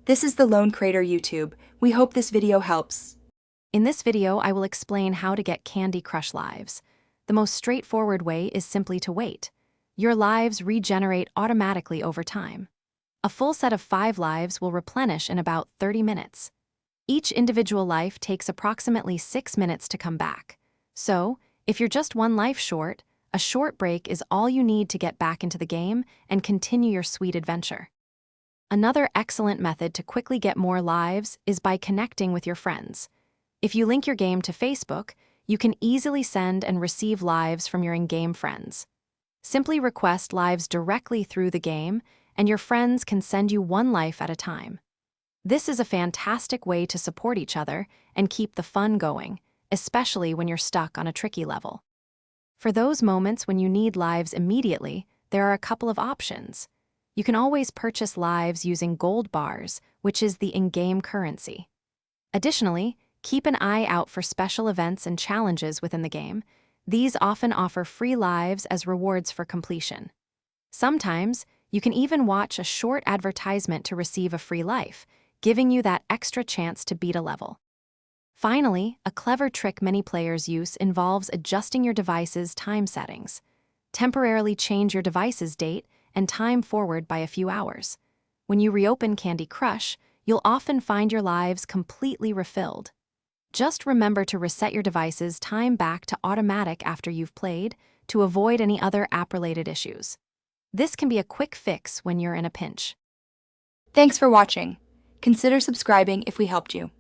This is the Lone Crater YouTube. We hope this video helps. In this video, I will explain how to get Candy Crush lives. The most straightforward way is simply to wait. Your lives regenerate automatically over time. A full set of 5 lives will replenish in about 30 minutes. Each individual life takes approximately 6 minutes to come back. So, if you're just 1 life short, a short break is all you need to get back into the game and continue your sweet adventure. Another excellent method to quickly get more lives is by connecting with your friends. If you link your game to Facebook, you can easily send and receive lives from your in-game friends. Simply request lives directly through the game, and your friends can send you 1 life at a time. This is a fantastic way to support each other and keep the fun going, especially when you're stuck on a tricky level. For those moments when you need lives immediately, there are a couple of options. You can always purchase lives using gold bars, which is the in-game currency. Additionally, keep an eye out for special events and challenges within the game. These often offer free lives as rewards for completion. Sometimes, you can even watch a short advertisement to receive a free life, giving you that extra chance to beat a level. Finally, a clever trick many players use involves adjusting your device's time settings. Temporarily change your device's date and time forward by a few hours. When you reopen Candy Crush, you'll often find your lives completely refilled. Just remember to reset your device's time back to automatic after you've played to avoid any other app-related issues. This can be a quick fix when you're in a pinch. Thanks for watching. Consider subscribing if we helped you.